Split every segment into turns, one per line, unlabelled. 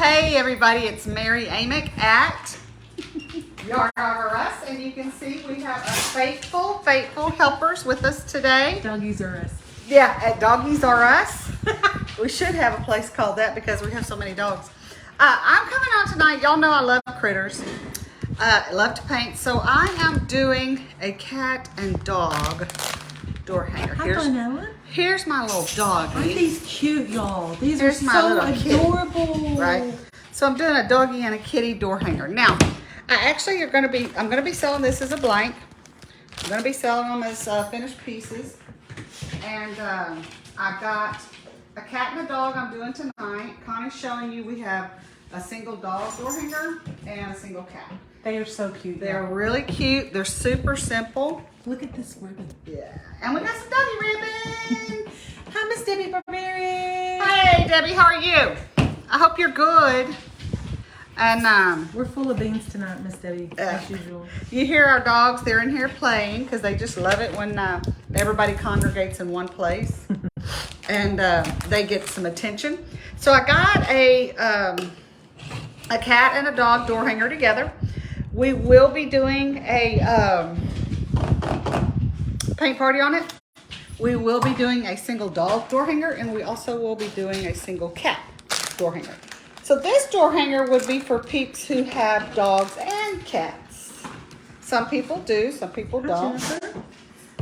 Hey everybody, it's Mary Amick at Yard Over Us, and you can see we have our faithful helpers with us today.
Doggies are us.
Yeah, at Doggies Are Us. We should have a place called that because we have so many dogs. I'm coming on tonight. Y'all know I love critters. I love to paint, so I am doing a cat and dog door hanger. Here's my little doggie.
Aren't these cute, y'all? These
Here's
are
my
so
little
adorable.
Kitty, right? So I'm doing a doggie and a kitty door hanger. Now, I'm gonna be selling this as a blank. I'm gonna be selling them as finished pieces. And I've got a cat and a dog I'm doing tonight. Connie's showing you we have a single dog door hanger and a single cat.
They are so cute.
They're really cute. They're super simple.
Look at this ribbon.
Yeah. And we got some doggy ribbon.
Hi, Miss Debbie Barbarian.
Hey, Debbie, how are you? I hope you're good. And
we're full of beans tonight, Miss Debbie, as usual.
You hear our dogs, they're in here playing because they just love it when everybody congregates in one place and they get some attention. So I got a cat and a dog door hanger together. We will be doing a paint party on it. We will be doing a single dog door hanger, and we also will be doing a single cat door hanger. So this door hanger would be for peeps who have dogs and cats. Some people do, some people don't.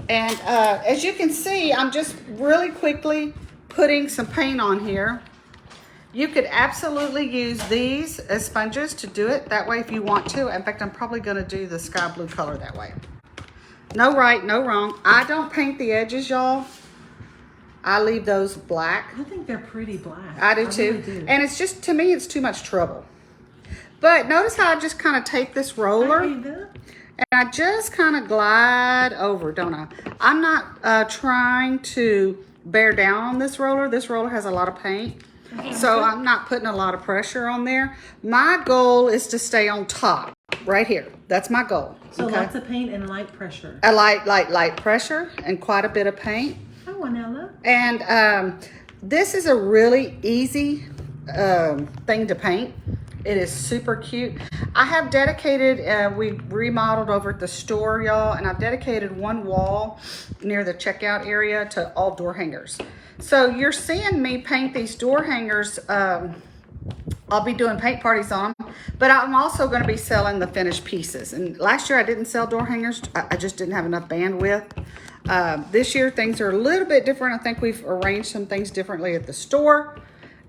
And as you can see, I'm just really quickly putting some paint on here. You could absolutely use these as sponges to do it that way if you want to. In fact, I'm probably going to do the sky blue color that way. No right, no wrong. I don't paint the edges, y'all. I leave those black.
I think they're pretty black.
I do too.
Really do.
And it's just, to me, it's too much trouble. But notice how I just kind of take this roller and I just kind of glide over, don't I? I'm not trying to bear down on this roller. This roller has a lot of paint. So I'm not putting a lot of pressure on there. My goal is to stay on top, right here. That's my goal.
So lots of paint and light pressure.
A light pressure and quite a bit of paint.
Oh, Wanella.
And this is a really easy thing to paint. It is super cute. I have dedicated, we remodeled over at the store, y'all, and I've dedicated one wall near the checkout area to all door hangers. So you're seeing me paint these door hangers. I'll be doing paint parties on them, but I'm also going to be selling the finished pieces. And last year I didn't sell door hangers. I just didn't have enough bandwidth. This year things are a little bit different. I think we've arranged some things differently at the store,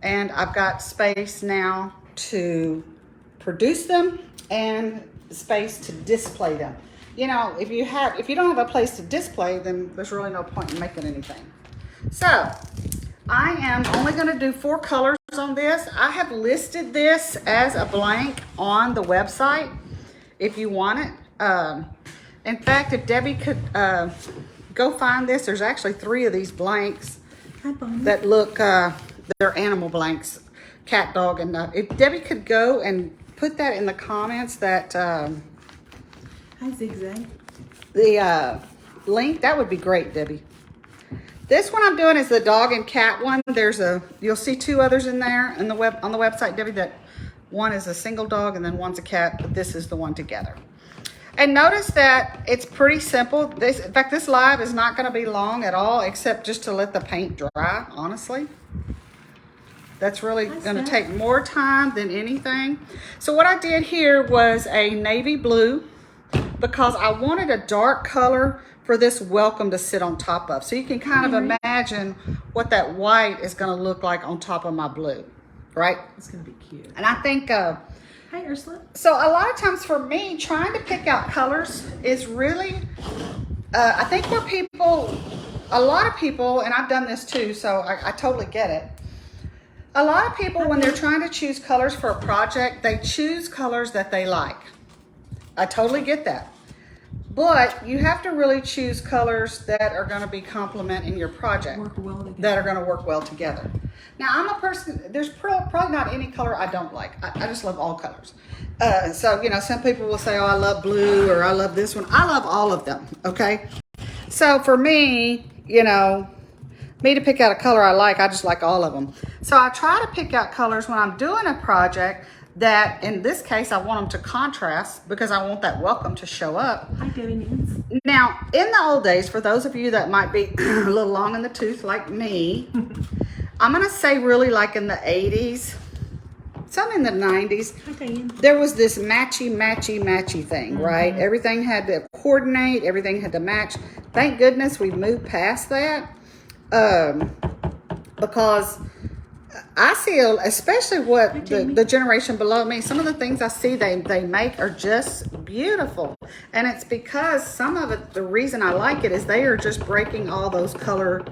and I've got space now to produce them and space to display them. You know, if you don't have a place to display them, there's really no point in making anything. So I am only going to do 4 colors on this. I have listed this as a blank on the website if you want it. In fact, if Debbie could go find this, there's actually 3 of these blanks that look, they're animal blanks, cat, dog, and if Debbie could go and put that in the comments, that
Hi, Zigzag.
the link, that would be great, Debbie. This one I'm doing is the dog and cat one. You'll see 2 others in there on the website, Debbie, that one is a single dog and then one's a cat, but this is the one together. And notice that it's pretty simple. In fact, this live is not going to be long at all, except just to let the paint dry, honestly. That's really going to take more time than anything. So what I did here was a navy blue because I wanted a dark color for this welcome to sit on top of. So you can kind of imagine what that white is going to look like on top of my blue, right?
It's going to be cute.
And I think...
Hi, Ursula.
So a lot of times for me, trying to pick out colors is really... I think where a lot of people, and I've done this too, so I totally get it. A lot of people, when they're trying to choose colors for a project, they choose colors that they like. I totally get that. But you have to really choose colors that are going to be complementing your project, that are going to work well together. Now, I'm a person, there's probably not any color I don't like. I just love all colors. So, you know, some people will say, oh, I love blue, or I love this one. I love all of them, okay? So for me, you know, me to pick out a color I like. I just like all of them. So I try to pick out colors when I'm doing a project that, in this case, I want them to contrast because I want that welcome to show up.
Hi, Debbie Newtons.
Now, in the old days, for those of you that might be a little long in the tooth like me, I'm going to say really like in the 80s, some in the 90s, there was this matchy thing, right? Everything had to coordinate, everything had to match. Thank goodness we moved past that because I see, especially what the generation below me, some of the things I see they make are just beautiful. And it's because some of it, the reason I like it is they are just breaking all those color,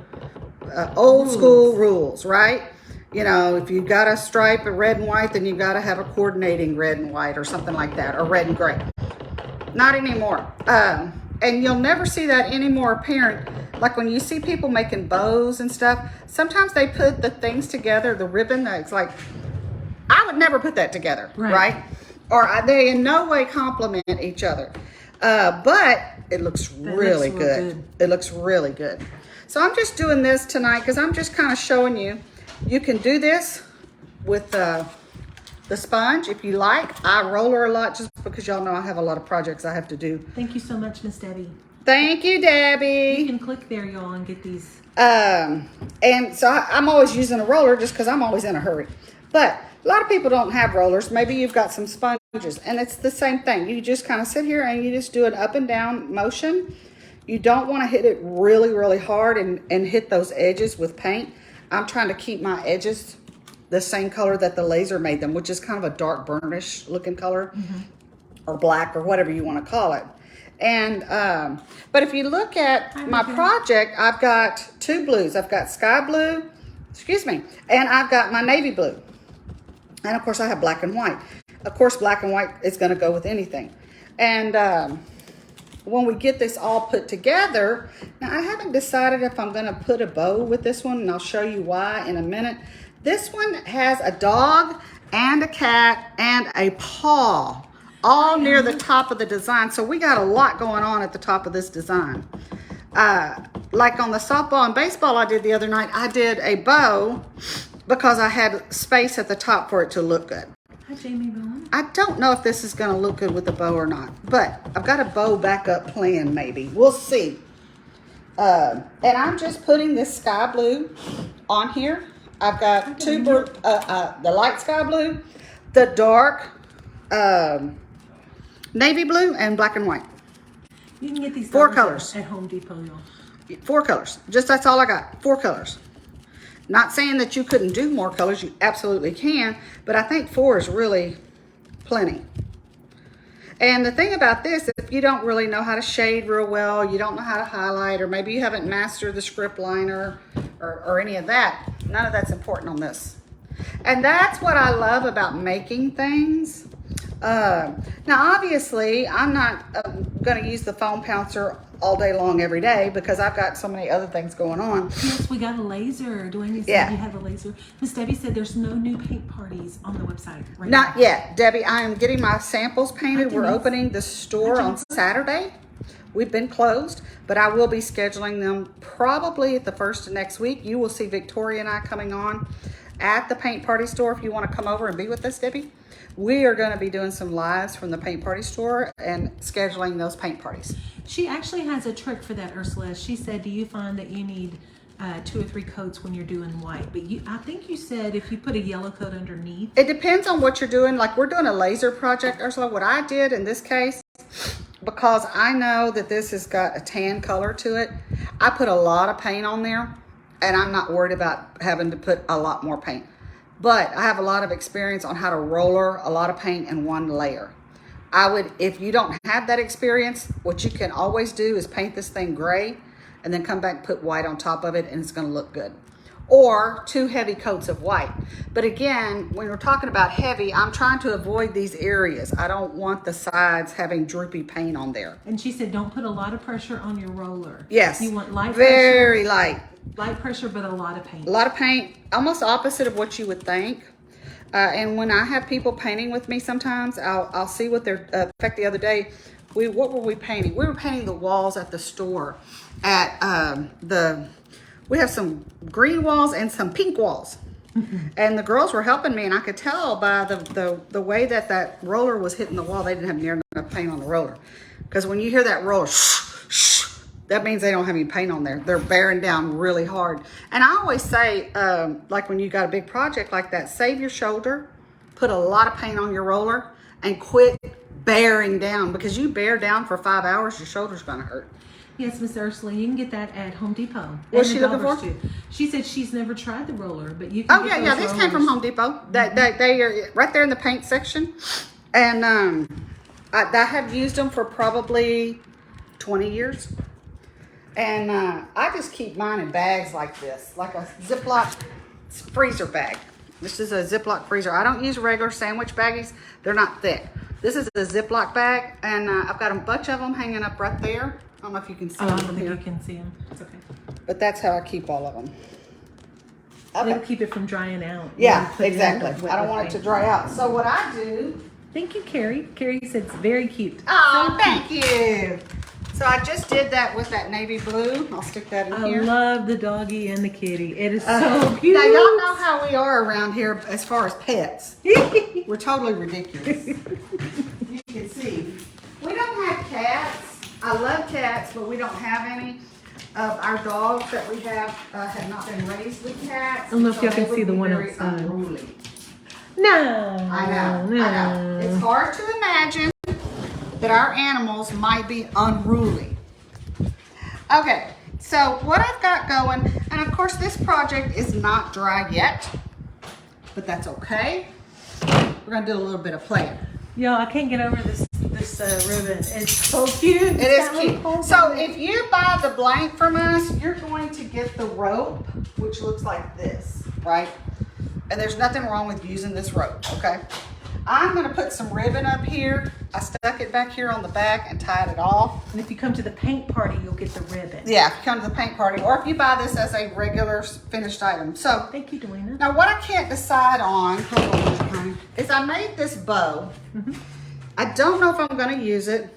old school rules, right? You know, if you've got a stripe of red and white, then you've got to have a coordinating red and white or something like that, or red and gray. Not anymore. And you'll never see that any more apparent. Like when you see people making bows and stuff, sometimes they put the things together, the ribbon, it's like, I would never put that together, right? Or they in no way complement each other. But it looks really good. It looks really good. So I'm just doing this tonight because I'm just kind of showing you. You can do this with the sponge if you like. I roller a lot just because y'all know I have a lot of projects I have to do.
Thank you so much, Miss Debbie.
Thank you, Debbie.
You can click there, y'all, and get these.
And so I'm always using a roller just because I'm always in a hurry. But a lot of people don't have rollers. Maybe you've got some sponges, and it's the same thing. You just kind of sit here and you just do an up and down motion. You don't want to hit it really, really hard and hit those edges with paint. I'm trying to keep my edges the same color that the laser made them, which is kind of a dark burnish looking color, or black, or whatever you want to call it. And but if you look at my project, I've got two blues. I've got sky blue, and I've got my navy blue. And of course I have black and white. Of course, black and white is going to go with anything. And when we get this all put together, now I haven't decided if I'm going to put a bow with this one, and I'll show you why in a minute. This one has a dog and a cat and a paw all near the top of the design. So we got a lot going on at the top of this design. Like on the softball and baseball I did the other night, I did a bow because I had space at the top for it to look good.
Hi, Jamie Bowen.
I don't know if this is going to look good with the bow or not, but I've got a bow backup plan maybe. We'll see. And I'm just putting this sky blue on here. I've got the light sky blue, the dark navy blue, and black and white.
You can get these
4 colors
at Home Depot, y'all.
4 colors. Just that's all I got. 4 colors. Not saying that you couldn't do more colors. You absolutely can. But I think 4 is really plenty. And the thing about this, if you don't really know how to shade real well, you don't know how to highlight, or maybe you haven't mastered the script liner or any of that, none of that's important on this. And that's what I love about making things. Now, obviously, I'm not going to use the foam pouncer all day long every day because I've got so many other things going on.
Yes, we got a laser. Dwayne said you have a laser. Miss Debbie said there's no new paint parties on the website right now.
Not yet, Debbie. I am getting my samples painted. We're opening the store on Saturday. We've been closed, but I will be scheduling them probably at the first of next week. You will see Victoria and I coming on at the paint party store if you want to come over and be with us, Debbie. We are going to be doing some lives from the paint party store and scheduling those paint parties.
She actually has a trick for that, Ursula. She said, do you find that you need 2 or 3 coats when you're doing white? But I think you said if you put a yellow coat underneath.
It depends on what you're doing. Like we're doing a laser project, Ursula. What I did in this case, because I know that this has got a tan color to it, I put a lot of paint on there, and I'm not worried about having to put a lot more paint. But I have a lot of experience on how to roller a lot of paint in one layer. If you don't have that experience, what you can always do is paint this thing gray and then come back and put white on top of it, and it's going to look good. Or 2 heavy coats of white. But again, when we're talking about heavy, I'm trying to avoid these areas. I don't want the sides having droopy paint on there.
And she said don't put a lot of pressure on your roller.
Yes.
You want light
very
pressure.
light.
Light pressure, but a lot of paint.
A lot of paint, almost opposite of what you would think. And when I have people painting with me sometimes, I'll see what they're, in fact, the other day, what were we painting? We were painting the walls at the store at we have some green walls and some pink walls. And the girls were helping me, and I could tell by the way that roller was hitting the wall, they didn't have near enough paint on the roller. Because when you hear that roller, that means they don't have any paint on there. They're bearing down really hard. And I always say, like when you got a big project like that, save your shoulder, put a lot of paint on your roller, and quit bearing down. Because you bear down for 5 hours, your shoulder's gonna hurt.
Yes, Miss Ursula, you can get that at Home Depot.
What's she looking for?
Too. She said she's never tried the roller, but you can.
Oh yeah, these came from Home Depot. They are right there in the paint section, and I have used them for probably 20 years, and I just keep mine in bags like this, like a Ziploc freezer bag. This is a Ziploc freezer. I don't use regular sandwich baggies; they're not thick. This is a Ziploc bag, and I've got a bunch of them hanging up right there. I don't know if you can see them from here.
You can see them. It's okay.
But that's how I keep all of them.
Okay. It'll keep it from drying out.
Yeah, exactly. I don't want it to dry out. So what I do...
Thank you, Carrie. Carrie said it's very cute.
Oh, thank you. So I just did that with that navy blue. I'll stick that in here.
I love the doggy and the kitty. It is so cute.
Now, y'all know how we are around here as far as pets. We're totally ridiculous. You can see. We don't have cats. I love cats, but we don't have any. Our dogs that we have not been raised with cats.
I don't know if y'all can see the one outside.
Unruly.
No.
I know. It's hard to imagine that our animals might be unruly. Okay, so what I've got going, and of course this project is not dry yet, but that's okay. We're gonna do a little bit of playing.
Y'all, I can't get over this ribbon. It's so cute.
It is cute. So if you buy the blank from us, you're going to get the rope, which looks like this, right? And there's nothing wrong with using this rope, okay? I'm gonna put some ribbon up here. I stuck it back here on the back and tied it off.
And if you come to the paint party, you'll get the ribbon.
Yeah, if you come to the paint party, or if you buy this as a regular finished item. So,
thank you, Delina.
Now what I can't decide on, is I made this bow. I don't know if I'm gonna use it.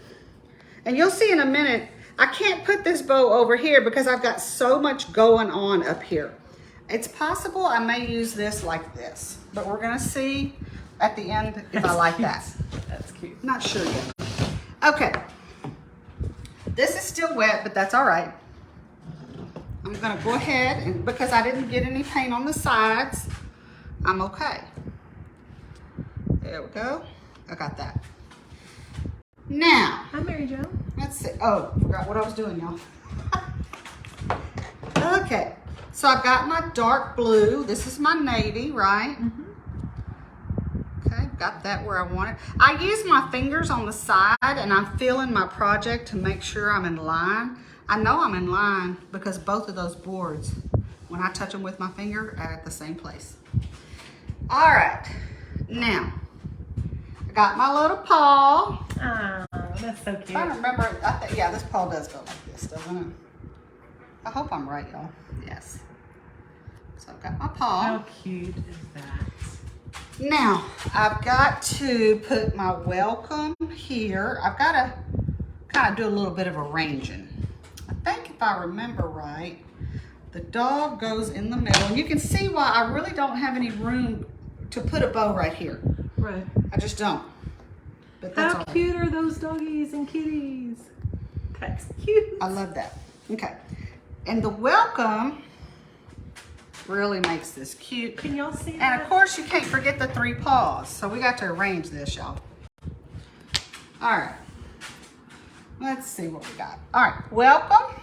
And you'll see in a minute, I can't put this bow over here because I've got so much going on up here. It's possible I may use this like this, but we're gonna see at the end if I like that.
That's cute.
Not sure yet. Okay. This is still wet, but that's all right. I'm gonna go ahead, and because I didn't get any paint on the sides, I'm okay. There we go. I got that. Now.
Hi, Mary Jo.
Let's see. Oh, forgot what I was doing, y'all. Okay. So I've got my dark blue. This is my navy, right? Okay, got that where I want it. I use my fingers on the side, and I'm feeling my project to make sure I'm in line. I know I'm in line because both of those boards, when I touch them with my finger, are at the same place. All right, now, I got my little paw.
Oh, that's so cute.
I don't remember, yeah, this paw does go like this, doesn't it? I hope I'm right, y'all. Yes. So I've got my paw.
How cute is that?
Now, I've got to put my welcome here. I've got to kind of do a little bit of arranging. I think if I remember right, the dog goes in the middle. And you can see why I really don't have any room to put a bow right here.
Right.
I just don't. But that's
how cute are those doggies and kitties? That's cute.
I love that. Okay. And the welcome really makes this cute.
Can y'all see that?
And of course you can't forget the 3 paws. So we got to arrange this, y'all. All right. Let's see what we got. All right, welcome.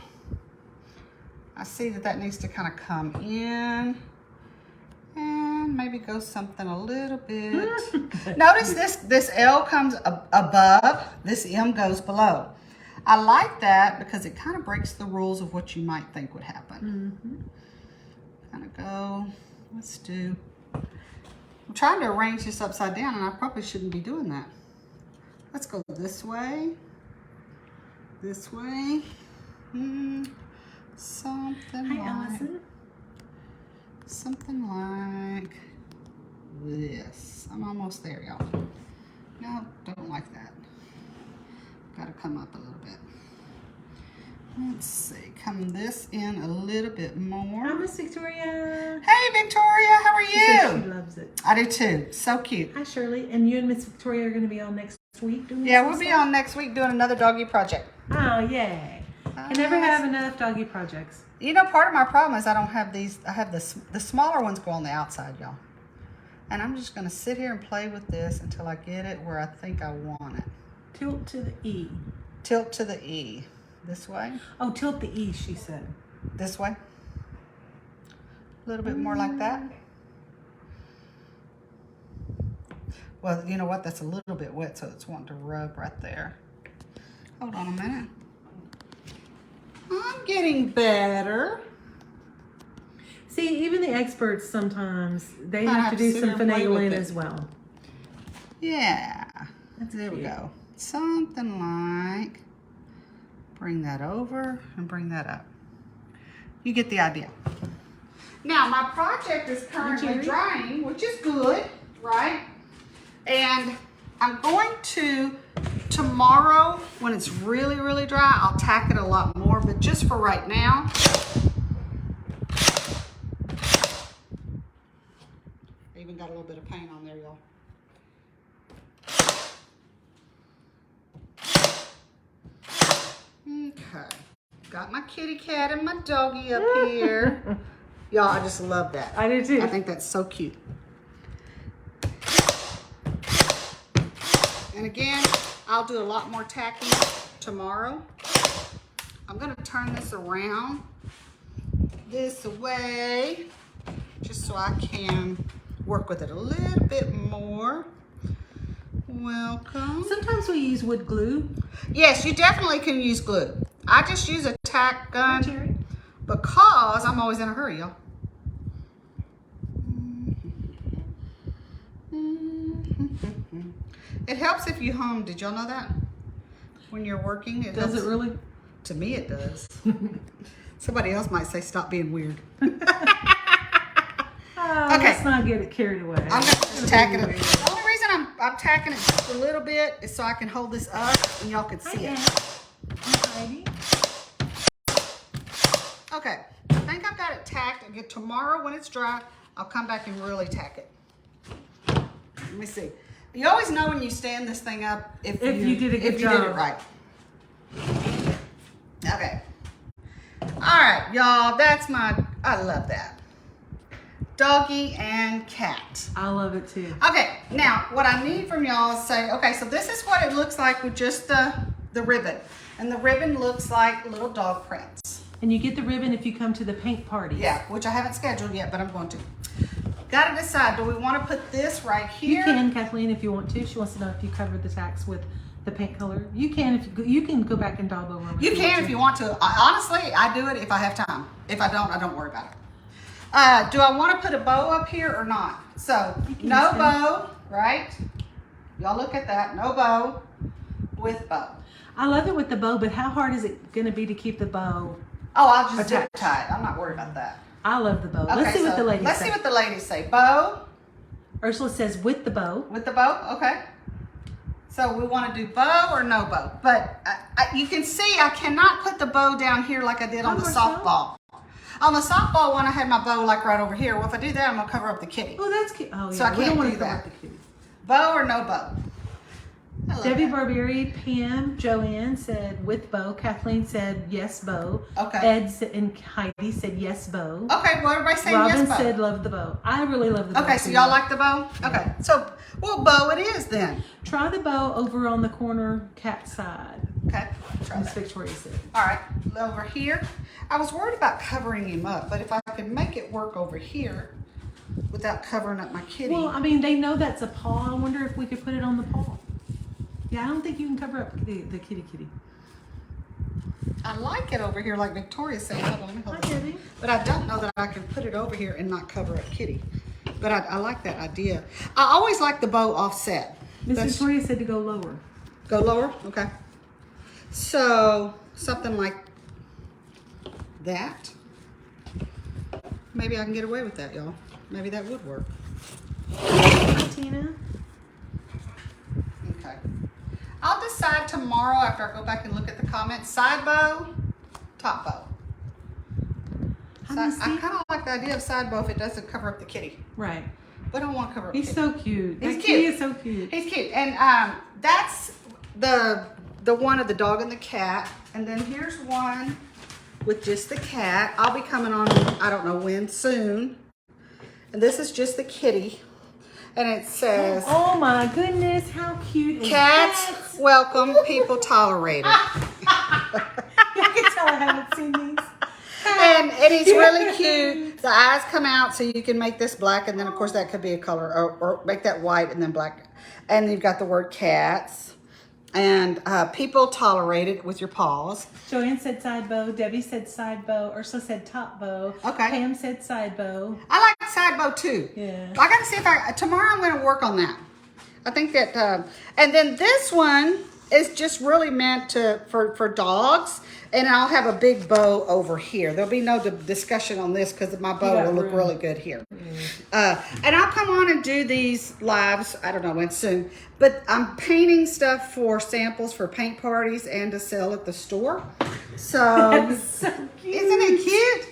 I see that needs to kind of come in and maybe go something a little bit. Notice this L comes above, this M goes below. I like that because it kind of breaks the rules of what you might think would happen. Kind of go, let's do, I'm trying to arrange this upside down and I probably shouldn't be doing that. Let's go this way, something
Allison.
Something like this. I'm almost there, y'all. No, don't like that. Got to come up a little bit. Let's see, come this in a little bit more.
Hi, Miss Victoria.
Hey, Victoria, how are
She says
you?
she loves it.
I do too. So cute.
Hi, Shirley. And you and Miss Victoria are going to be on next week doing
Yeah,
some
we'll be
stuff?
on next week doing another doggy project.
Oh, yay. Can never have enough doggy projects.
You know, part of my problem is I don't have these. I have the smaller ones go on the outside, y'all. And I'm just going to sit here and play with this until I get it where I think I want it.
Tilt to the E.
Tilt to the E. This way.
Oh, tilt the E, she said.
This way. A little bit more like that. Well, you know what? That's a little bit wet, so it's wanting to rub right there. Hold on a minute. I'm getting better.
See, even the experts sometimes, they
I
have to do
sit
some
here and play with
finagling
it.
as well.
Yeah.
That's
There we
cute.
go. Something like, bring that over and bring that up. You get the idea. Now, my project is currently
Jerry?
drying, which is good, right? And I'm going to, tomorrow, when it's really, really dry, I'll tack it a lot more, but just for right now, I even got a little bit of paint on there, y'all. Okay, got my kitty cat and my doggy up here. Y'all, I just love that.
I do too.
I think that's so cute. And again, I'll do a lot more tacking tomorrow. I'm gonna turn this around this way, just so I can work with it a little bit more. Welcome.
Sometimes we use wood glue.
Yes, you definitely can use glue. I just use a tack gun
Jerry.
because I'm always in a hurry, y'all. It helps if you hum. Did y'all know that? When you're working, it
Does
helps.
it really?
To me, it does. Somebody else might say, stop being weird.
Oh,
Okay.
let's not get it carried away.
I'm going to just tack it up. The only reason I'm tacking it just a little bit is so I can hold this up and y'all can see it.
Heidi.
Okay, I think I've got it tacked. Again, tomorrow when it's dry, I'll come back and really tack it. Let me see. You always know when you stand this thing up if
you did a good
if you did it
job.
right. Okay. All right, y'all. That's I love that. Doggy and cat.
I love it too.
Okay, now what I need from y'all is say, okay, so this is what it looks like with just the ribbon. And the ribbon looks like little dog prints.
And you get the ribbon if you come to the paint party.
Yeah, which I haven't scheduled yet, but I'm going to. Got to decide, do we want to put this right here?
You can, Kathleen, if you want to. She wants to know if you covered the tacks with the paint color. You can if you can go back and daub over them.
You can if you want to. Honestly, I do it if I have time. If I don't worry about it. Do I want to put a bow up here or not? So, no bow, right? Y'all look at that. No bow with bow.
I love it with the bow, but how hard is it going to be to keep the bow?
Oh, I'll just
Okay.
zip tie it. I'm not worried about that.
I love the bow.
Okay,
Let's see what
so
the ladies
let's
say.
see what the ladies say. Bow
Ursula says with the bow.
with the bow. Okay. So we want to do bow or no bow. But you can see I cannot put the bow down here like I did on the softball. On the softball one, I had my bow like right over here. Well, if I do that, I'm going to cover up the kitty.
Oh, that's cute. Oh, yeah.
So I
we
can't
don't want
do
to cover
that.
up the kitty.
Bow or no bow? I love
Debbie
that.
Barbieri, Pam, Joanne said with bow. Kathleen said yes, bow.
Okay.
Ed and Heidi said yes, bow.
Okay, well, everybody's saying
Robin
yes bow.
said love the bow. I really love the bow.
Okay, so
too.
y'all like the bow? Okay, so, well, bow it is then.
Try the bow over on the corner cat side.
Okay, try
Miss
that.
Victoria said.
All right, over here. I was worried about covering him up, but if I could make it work over here without covering up my kitty.
Well, I mean, they know that's a paw. I wonder if we could put it on the paw. Yeah, I don't think you can cover up the kitty.
I like it over here, like Victoria said. Hold on, let me hold
Hi,
this.
Debbie.
But I don't know that I can put it over here and not cover up kitty. But I like that idea. I always like the bow offset.
Miss
That's-
Victoria said to go lower.
Go lower? Okay. So, something like that. Maybe I can get away with that, y'all. Maybe that would work.
Hi, Tina.
Okay. I'll decide tomorrow after I go back and look at the comments. Side bow top bow. So I kind of like the idea of side bow if it doesn't cover up the kitty.
Right.
But I don't want to cover up
He's
the kitty.
so cute.
He's
That
cute.
kitty is so cute.
He's cute. And that's the one of the dog and the cat. And then here's one with just the cat. I'll be coming on, I don't know when, soon. And this is just the kitty. And it says,
Oh my goodness, how cute is
cats welcome, people tolerated.
You can tell I haven't seen these.
And he's really cute. The eyes come out so you can make this black, and then of course that could be a color, or make that white and then black. And you've got the word cats. And people tolerate it with your paws.
Joanne said side bow. Debbie said side bow. Ursula said top bow.
Okay.
Pam said side bow.
I like side bow too.
Yeah.
I got to see if tomorrow I'm going to work on that. I think that, and then this one is just really meant for dogs. And I'll have a big bow over here. There'll be no discussion on this because my bow will look really good here. And I'll come on and do these lives, I don't know when, soon. But I'm painting stuff for samples for paint parties and to sell at the store. So,
That's so cute.
Isn't it cute?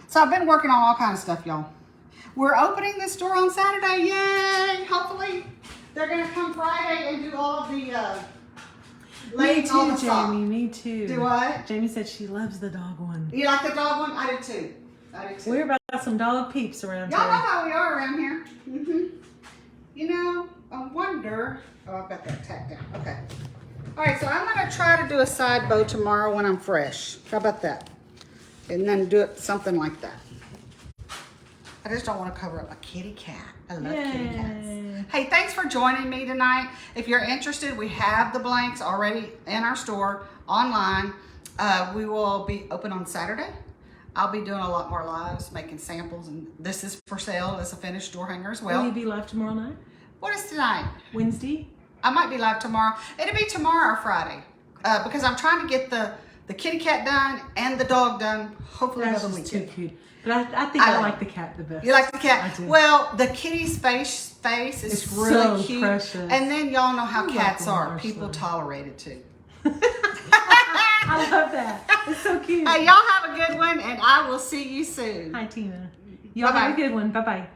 So I've been working on all kinds of stuff, y'all. We're opening the store on Saturday. Yay! Hopefully they're going to come Friday and do all of the...
Me too, Jamie. Me too.
Do what?
Jamie said she loves the dog one.
You like the dog one? I did too.
We're about some dog peeps around
Y'all know
here.
how we are around here. You know, I wonder. Oh, I've got that tacked down. Okay. All right, so I'm going to try to do a side bow tomorrow when I'm fresh. How about that? And then do it something like that. I just don't want to cover up a kitty cat. I love kitty cats. Hey, thanks for joining me tonight. If you're interested, we have the blanks already in our store online. We will be open on Saturday. I'll be doing a lot more lives, making samples, and this is for sale as a finished door hanger as well.
Will you be live tomorrow night?
What is tonight?
Wednesday?
I might be live tomorrow. It'll be tomorrow or Friday because I'm trying to get the kitty cat done and the dog done. Hopefully
That's
another
just
weekend.
too cute. But I think I like the cat the best.
You like the cat?
I do.
Well, the kitty's face is
It's
really
so
cute.
precious.
And then y'all know how
I
cats
love
are.
them,
People
Ursula.
tolerate it too.
I love that. It's so cute.
Hey, y'all have a good one, and I will see you soon.
Hi, Tina. Y'all
Bye-bye.
have a good one. Bye-bye.